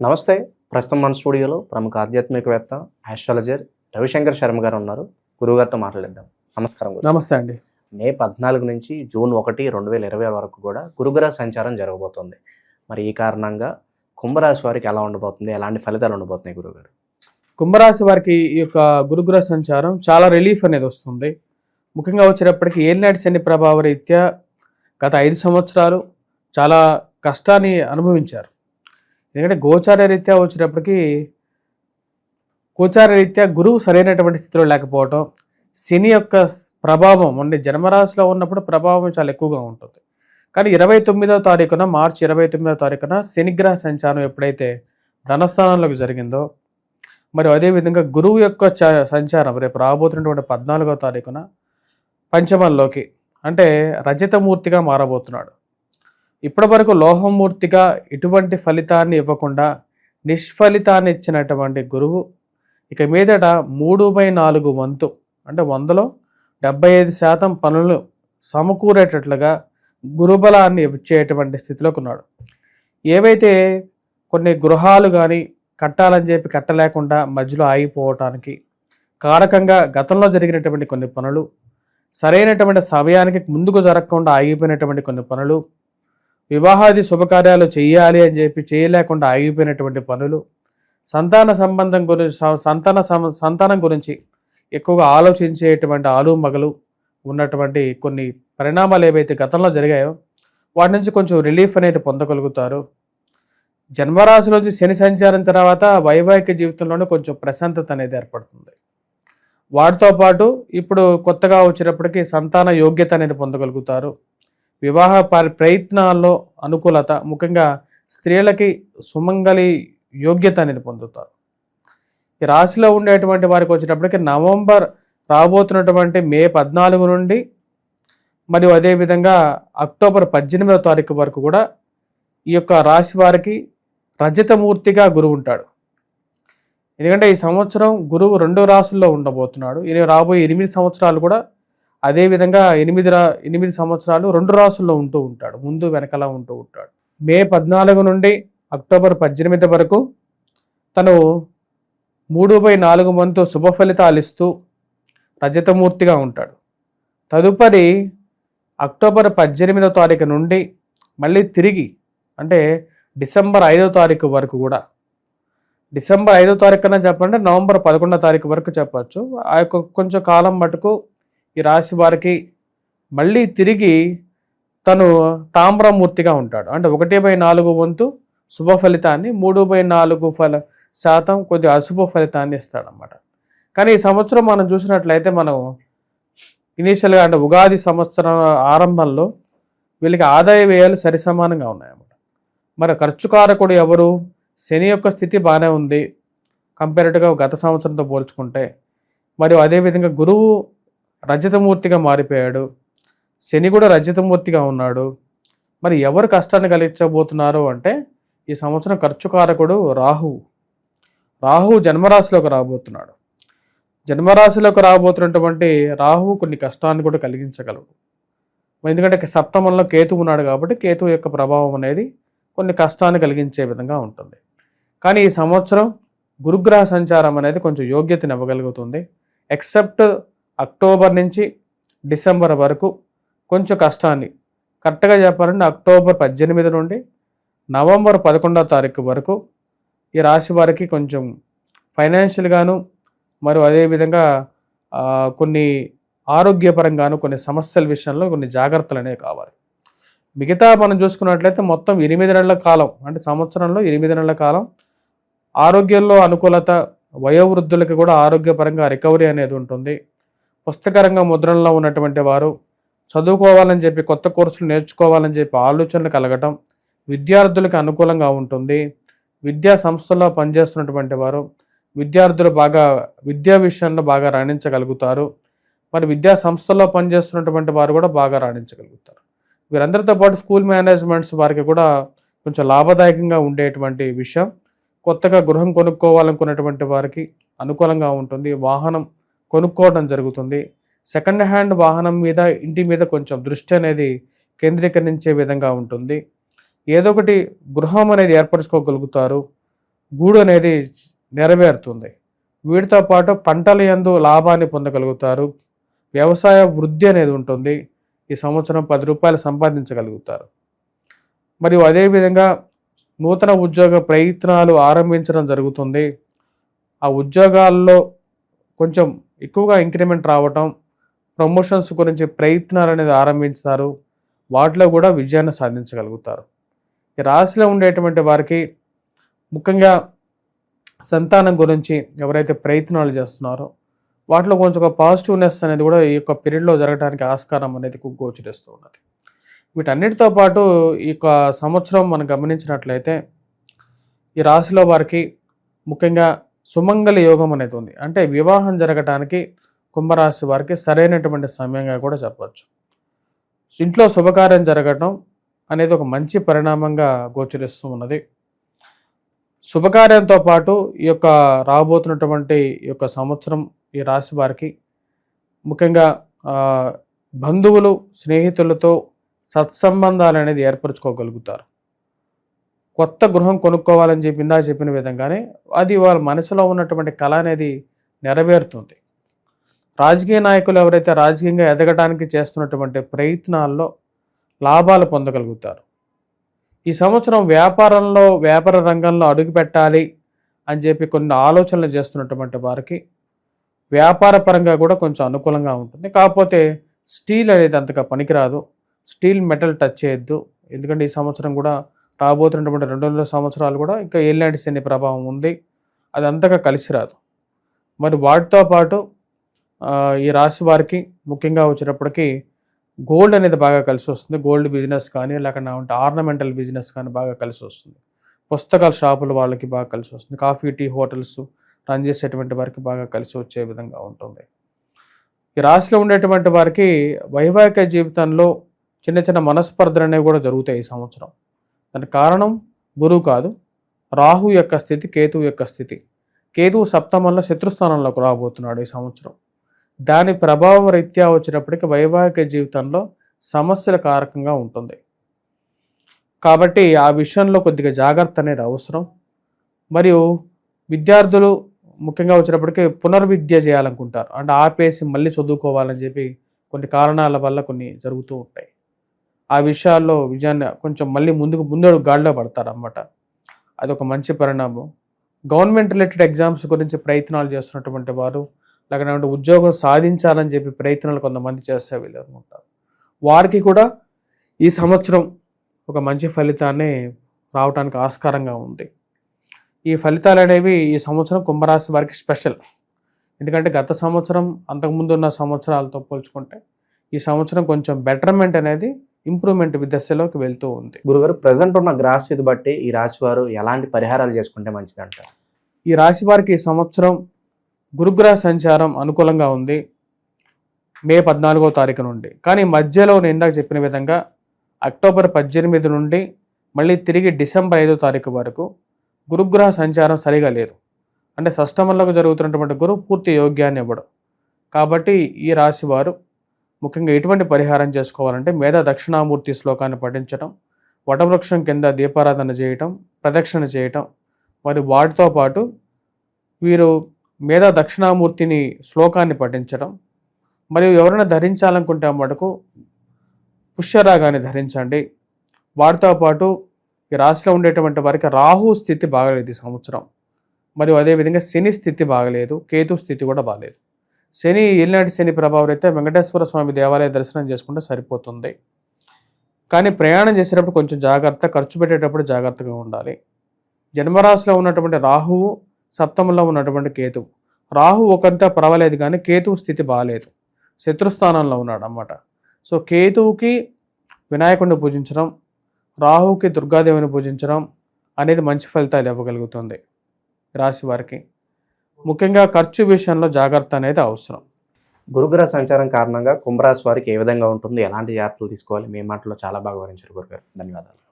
నమస్తే. ప్రస్తుతం మన స్టూడియోలో ప్రముఖ ఆధ్యాత్మికవేత్త, ఆస్ట్రాలజర్ రవిశంకర్ శర్మ గారు ఉన్నారు. గురువుగారితో మాట్లాడేద్దాం. నమస్కారం గురు. నమస్తే అండి. మే 14 నుంచి జూన్ 1, 2020 వరకు కూడా గురుగ్రహ సంచారం జరగబోతోంది. మరి ఈ కారణంగా కుంభరాశి వారికి ఎలా ఉండబోతుంది, ఎలాంటి ఫలితాలు ఉండబోతున్నాయి గురువుగారు? కుంభరాశి వారికి ఈ యొక్క గురుగ్రహ సంచారం చాలా రిలీఫ్ అనేది వస్తుంది. ముఖ్యంగా వచ్చేటప్పటికి ఏలినాటి శని ప్రభావ రీత్యా గత 5 సంవత్సరాలు చాలా కష్టాన్ని అనుభవించారు. ఎందుకంటే గోచార రీత్యా గురువు సరైనటువంటి స్థితిలో లేకపోవటం, శని యొక్క ప్రభావం అంటే జన్మరాశిలో ఉన్నప్పుడు ప్రభావం చాలా ఎక్కువగా ఉంటుంది. కానీ 29వ తారీఖున మార్చి 29వ తారీఖున శనిగ్రహ సంచారం ఎప్పుడైతే ధనస్థానంలోకి జరిగిందో, మరి అదేవిధంగా గురువు యొక్క సంచారం రేపు రాబోతున్నటువంటి 14వ తారీఖున పంచమంలోకి అంటే రజతమూర్తిగా మారబోతున్నాడు. ఇప్పటి వరకు లోహమూర్తిగా ఎటువంటి ఫలితాన్ని ఇవ్వకుండా నిష్ఫలితాన్ని ఇచ్చినటువంటి గురువు ఇక మీదట 3/4 వంతు అంటే 100లో 75% పనులు సమకూరేటట్లుగా గురుబలాన్ని ఇచ్చేటువంటి స్థితిలోకి ఉన్నాడు. ఏవైతే కొన్ని గృహాలు కానీ కట్టాలని చెప్పి కట్టలేకుండా మధ్యలో ఆగిపోవటానికి కారకంగా గతంలో జరిగినటువంటి కొన్ని పనులు, సరైనటువంటి సమయానికి ముందుకు జరగకుండా ఆగిపోయినటువంటి కొన్ని పనులు, వివాహాది శుభకార్యాలు చేయాలి అని చెప్పి చేయలేకుండా ఆగిపోయినటువంటి పనులు, సంతాన సంబంధం గురించి సంతానం గురించి ఎక్కువగా ఆలోచించేటువంటి ఆలుమగలు ఉన్నటువంటి కొన్ని పరిణామాలు ఏవైతే గతంలో జరిగాయో వాటి నుంచి కొంచెం రిలీఫ్ అనేది పొందగలుగుతారు. జన్మరాశిలోంచి శని సంచారం తర్వాత వైవాహిక జీవితంలోనే కొంచెం ప్రశాంతత అనేది ఏర్పడుతుంది. వాటితో పాటు ఇప్పుడు కొత్తగా వచ్చేటప్పటికి సంతాన యోగ్యత అనేది పొందగలుగుతారు. వివాహ ప్రయత్నాల్లో అనుకూలత, ముఖ్యంగా స్త్రీలకి సుమంగళి యోగ్యత అనేది పొందుతారు. ఈ రాశిలో ఉండేటువంటి వారికి వచ్చేటప్పటికి నవంబర్ రాబోతున్నటువంటి మే 14 నుండి మరియు అదేవిధంగా అక్టోబర్ 18వ తారీఖు వరకు కూడా ఈ యొక్క రాశి వారికి రజతమూర్తిగా గురువు ఉంటాడు. ఎందుకంటే ఈ సంవత్సరం గురువు 2 రాశుల్లో ఉండబోతున్నాడు. ఈయన రాబోయే 8 సంవత్సరాలు కూడా అదేవిధంగా 8 సంవత్సరాలు 2 రాశుల్లో ఉంటూ ఉంటాడు, ముందు వెనకలా ఉంటూ ఉంటాడు. మే 14 నుండి అక్టోబర్ 18 వరకు తను 3/4 వంతు శుభ ఫలితాలు ఇస్తూ రజతమూర్తిగా ఉంటాడు. తదుపరి అక్టోబర్ 18వ తారీఖు నుండి మళ్ళీ తిరిగి అంటే డిసెంబర్ 5వ తారీఖు వరకు కూడా, డిసెంబర్ 5వ తారీఖు కన్నా చెప్పండి నవంబర్ 11వ తారీఖు వరకు చెప్పచ్చు, ఆ యొక్క కొంచెం కాలం మటుకు ఈ రాశి వారికి మళ్ళీ తిరిగి తను తామ్రమూర్తిగా ఉంటాడు. అంటే 1/4 వంతు శుభ ఫలితాన్ని, 3/4% కొద్దిగా అశుభ ఫలితాన్ని ఇస్తాడనమాట. కానీ ఈ సంవత్సరం మనం చూసినట్లయితే మనం ఇనీషియల్గా అంటే ఉగాది సంవత్సరం ఆరంభంలో వీళ్ళకి ఆదాయ వ్యయాలు సరిసమానంగా ఉన్నాయన్నమాట. మరి ఖర్చుకారకుడు ఎవరు? శని యొక్క స్థితి బాగానే ఉంది కంపేరేటివ్గా గత సంవత్సరంతో పోల్చుకుంటే. మరియు అదేవిధంగా గురువు రజతమూర్తిగా మారిపోయాడు, శని కూడా రజతమూర్తిగా ఉన్నాడు. మరి ఎవరు కష్టాన్ని కలిగించబోతున్నారు అంటే ఈ సంవత్సరం ఖర్చుకారకుడు రాహువు జన్మరాశిలోకి రాబోతున్నాడు. జన్మరాశిలోకి రాబోతున్నటువంటి రాహువు కొన్ని కష్టాన్ని కూడా కలిగించగలడు. ఎందుకంటే సప్తమంలో కేతువు ఉన్నాడు కాబట్టి కేతువు యొక్క ప్రభావం అనేది కొన్ని కష్టాన్ని కలిగించే విధంగా ఉంటుంది. కానీ ఈ సంవత్సరం గురుగ్రహ సంచారం అనేది కొంచెం యోగ్యతను ఇవ్వగలుగుతుంది. ఎక్సెప్ట్ అక్టోబర్ నుంచి డిసెంబర్ వరకు కొంచెం కష్టాన్ని, కరెక్ట్గా చెప్పాలంటే అక్టోబర్ 18 నుండి నవంబర్ 11వ తారీఖు వరకు ఈ రాశి వారికి కొంచెం ఫైనాన్షియల్గాను మరియు అదేవిధంగా కొన్ని ఆరోగ్యపరంగాను కొన్ని సమస్యల విషయంలో కొన్ని జాగ్రత్తలు అనేవి కావాలి. మిగతా మనం చూసుకున్నట్లయితే మొత్తం 8 నెలల కాలం అంటే సంవత్సరంలో 8 నెలల కాలం ఆరోగ్యంలో అనుకూలత, వయోవృద్ధులకి కూడా ఆరోగ్యపరంగా రికవరీ అనేది ఉంటుంది. పుస్తకరంగ ముద్రణలో ఉన్నటువంటి వారు చదువుకోవాలని చెప్పి కొత్త కోర్సులు నేర్చుకోవాలని చెప్పి ఆలోచనలు కలగటం విద్యార్థులకు అనుకూలంగా ఉంటుంది. విద్యా సంస్థల్లో పనిచేస్తున్నటువంటి వారు విద్యార్థులు బాగా విద్యా విషయంలో బాగా రాణించగలుగుతారు. మరి విద్యా సంస్థల్లో పనిచేస్తున్నటువంటి వారు కూడా బాగా రాణించగలుగుతారు. వీరందరితో పాటు స్కూల్ మేనేజ్మెంట్స్ వారికి కూడా కొంచెం లాభదాయకంగా ఉండేటువంటి విషయం. కొత్తగా గృహం కొనుక్కోవాలనుకున్నటువంటి వారికి అనుకూలంగా ఉంటుంది. వాహనం కొనుక్కోవడం జరుగుతుంది. సెకండ్ హ్యాండ్ వాహనం మీద, ఇంటి మీద కొంచెం దృష్టి అనేది కేంద్రీకరించే విధంగా ఉంటుంది. ఏదో ఒకటి గృహం అనేది ఏర్పరచుకోగలుగుతారు. గూడు అనేది నెరవేరుతుంది. వీటితో పాటు పంటల యందు లాభాన్ని పొందగలుగుతారు. వ్యవసాయ వృద్ధి అనేది ఉంటుంది. ఈ సంవత్సరం 10 రూపాయలు సంపాదించగలుగుతారు. మరియు అదేవిధంగా నూతన ఉద్యోగ ప్రయత్నాలు ఆరంభించడం జరుగుతుంది. ఆ ఉద్యోగాల్లో కొంచెం ఎక్కువగా ఇంక్రిమెంట్ రావటం, ప్రమోషన్స్ గురించి ప్రయత్నాలు అనేది ఆరంభించుతారు. వాటిలో కూడా విజయాన్ని సాధించగలుగుతారు. ఈ రాశిలో ఉండేటువంటి వారికి ముఖ్యంగా సంతానం గురించి ఎవరైతే ప్రయత్నాలు చేస్తున్నారో వాటిలో కొంచెం ఒక పాజిటివ్నెస్ అనేది కూడా ఈ యొక్క పీరియడ్లో జరగడానికి ఆస్కారం అనేది గోచరిస్తూ ఉన్నది. వీటన్నిటితో పాటు ఈ యొక్క సంవత్సరం మనం గమనించినట్లయితే ఈ రాశిలో వారికి ముఖ్యంగా సుమంగళ యోగం అనేది ఉంది. అంటే వివాహం జరగటానికి కుంభరాశి వారికి సరైనటువంటి సమయంగా కూడా చెప్పవచ్చు. ఇంట్లో శుభకార్యం జరగటం అనేది ఒక మంచి పరిణామంగా గోచరిస్తూ ఉన్నది. శుభకార్యంతో పాటు ఈ యొక్క రాబోతున్నటువంటి ఈ యొక్క సంవత్సరం ఈ రాశి వారికి ముఖ్యంగా బంధువులు, స్నేహితులతో సత్సంబంధాలు అనేది ఏర్పరచుకోగలుగుతారు. కొత్త గృహం కొనుక్కోవాలని చెప్పిన విధంగానే అది వాళ్ళ మనసులో ఉన్నటువంటి కళ అనేది నెరవేరుతుంది. రాజకీయ నాయకులు ఎవరైతే రాజకీయంగా ఎదగడానికి చేస్తున్నటువంటి ప్రయత్నాల్లో లాభాలు పొందగలుగుతారు. ఈ సంవత్సరం వ్యాపార రంగంలో అడుగు పెట్టాలి అని చెప్పి కొన్ని ఆలోచనలు చేస్తున్నటువంటి వారికి వ్యాపార పరంగా కూడా కొంచెం అనుకూలంగా ఉంటుంది. కాకపోతే స్టీల్ అనేది అంతగా పనికిరాదు. స్టీల్ మెటల్ టచ్ చేయొద్దు. ఎందుకంటే ఈ సంవత్సరం కూడా రాబోతున్నటువంటి 2 సంవత్సరాలు కూడా ఇంకా ఏలినాటి శని ప్రభావం ఉంది. అది అంతగా కలిసి రాదు. మరి వాటితో పాటు ఈ రాశి వారికి ముఖ్యంగా వచ్చేటప్పటికి గోల్డ్ అనేది బాగా కలిసి వస్తుంది. గోల్డ్ బిజినెస్ కానీ లేకుండా ఆర్నమెంటల్ బిజినెస్ కానీ బాగా కలిసి వస్తుంది. పుస్తకాల షాపుల వాళ్ళకి బాగా కలిసి వస్తుంది. కాఫీ, టీ హోటల్స్ రన్ చేసేటువంటి వారికి బాగా కలిసి వచ్చే విధంగా ఉంటుంది. ఈ రాశిలో ఉండేటువంటి వారికి వైవాహిక జీవితంలో చిన్న చిన్న మనస్పర్ధలు అనేవి కూడా జరుగుతాయి ఈ సంవత్సరం. దానికి కారణం గురువు కాదు, రాహు యొక్క స్థితి, కేతువు యొక్క స్థితి. కేతువు సప్తమంలో శత్రుస్థానంలోకి రాబోతున్నాడు ఈ సంవత్సరం. దాని ప్రభావం రీత్యా వచ్చినప్పటికీ వైవాహిక జీవితంలో సమస్యల కారకంగా ఉంటుంది. కాబట్టి ఆ విషయంలో కొద్దిగా జాగ్రత్త అనేది అవసరం. మరియు విద్యార్థులు ముఖ్యంగా వచ్చినప్పటికీ పునర్విద్య చేయాలనుకుంటారు. అంటే ఆపేసి మళ్ళీ చదువుకోవాలని చెప్పి కొన్ని కారణాల వల్ల కొన్ని జరుగుతూ ఉంటాయి. ఆ విషయాల్లో విజయాన్ని కొంచెం మళ్ళీ ముందు గాడిలో పడతారన్నమాట. అదొక మంచి పరిణామం. గవర్నమెంట్ రిలేటెడ్ ఎగ్జామ్స్ గురించి ప్రయత్నాలు చేస్తున్నటువంటి వారు లేకపోతే ఉద్యోగం సాధించాలని చెప్పి ప్రయత్నాలు కొంతమంది చేస్తే వీళ్ళనుకుంటారు. వారికి కూడా ఈ సంవత్సరం ఒక మంచి ఫలితాన్ని రావడానికి ఆస్కారంగా ఉంది. ఈ ఫలితాలు అనేవి ఈ సంవత్సరం కుంభరాశి వారికి స్పెషల్. ఎందుకంటే గత సంవత్సరం అంతకుముందు ఉన్న సంవత్సరాలతో పోల్చుకుంటే ఈ సంవత్సరం కొంచెం బెటర్మెంట్ అనేది ఇంప్రూవ్మెంట్ దశలోకి వెళ్తూ ఉంది. గురుగారు, ప్రజెంట్ ఉన్న గ్రాస్ స్థితి బట్టి ఈ రాశి వారు ఎలాంటి పరిహారాలు చేసుకుంటే మంచిది అంటారు? ఈ రాశి వారికి ఈ సంవత్సరం గురుగ్రహ సంచారం అనుకూలంగా ఉంది మే 14వ తారీఖు నుండి. కానీ మధ్యలో నేను ఇందాక చెప్పిన విధంగా అక్టోబర్ 18 నుండి మళ్ళీ తిరిగి డిసెంబర్ 5వ తారీఖు వరకు గురుగ్రహ సంచారం సరిగా లేదు. అంటే షష్టమంలోకి జరుగుతున్నటువంటి గురువు పూర్తి యోగ్యాన్ని ఇవ్వడం. కాబట్టి ఈ రాశి వారు ముఖ్యంగా ఎటువంటి పరిహారం చేసుకోవాలంటే మేధా దక్షిణామూర్తి శ్లోకాన్ని పఠించడం, వటవృక్షం కింద దీపారాధన చేయటం, ప్రదక్షిణ చేయటం, మరి వాటితో పాటు వీరు మేధా దక్షిణామూర్తిని శ్లోకాన్ని పఠించడం, మరియు ఎవరైనా ధరించాలనుకుంటే మటుకు పుష్యరాగాన్ని ధరించండి. వాటితో పాటు ఈ రాశిలో ఉండేటువంటి వారికి రాహు స్థితి బాగలేదు ఈ సంవత్సరం. మరియు అదేవిధంగా శని స్థితి బాగలేదు, కేతు స్థితి కూడా బాగలేదు. శని ఏలినాటి శని ప్రభావం అయితే వెంకటేశ్వర స్వామి దేవాలయ దర్శనం చేసుకుంటే సరిపోతుంది. కానీ ప్రయాణం చేసేటప్పుడు కొంచెం జాగ్రత్త, ఖర్చు పెట్టేటప్పుడు జాగ్రత్తగా ఉండాలి. జన్మరాశిలో ఉన్నటువంటి రాహువు, సప్తమంలో ఉన్నటువంటి కేతువు. రాహు ఒకంతా పర్వాలేదు కానీ కేతువు స్థితి బాగాలేదు, శత్రుస్థానంలో ఉన్నాడు అన్నమాట. సో కేతువుకి వినాయకుడిని పూజించడం, రాహుకి దుర్గాదేవిని పూజించడం అనేది మంచి ఫలితాలు ఇవ్వగలుగుతుంది రాశి వారికి. ముఖ్యంగా ఖర్చు విషయంలో జాగ్రత్త అనేది అవసరం. గురుగ్రహ సంచారం కారణంగా కుంభరాశి వారికి ఏ విధంగా ఉంటుంది, ఎలాంటి జాగ్రత్తలు తీసుకోవాలి, మీ మాటలో చాలా బాగా వివరించారు గురుగారు. ధన్యవాదాలు.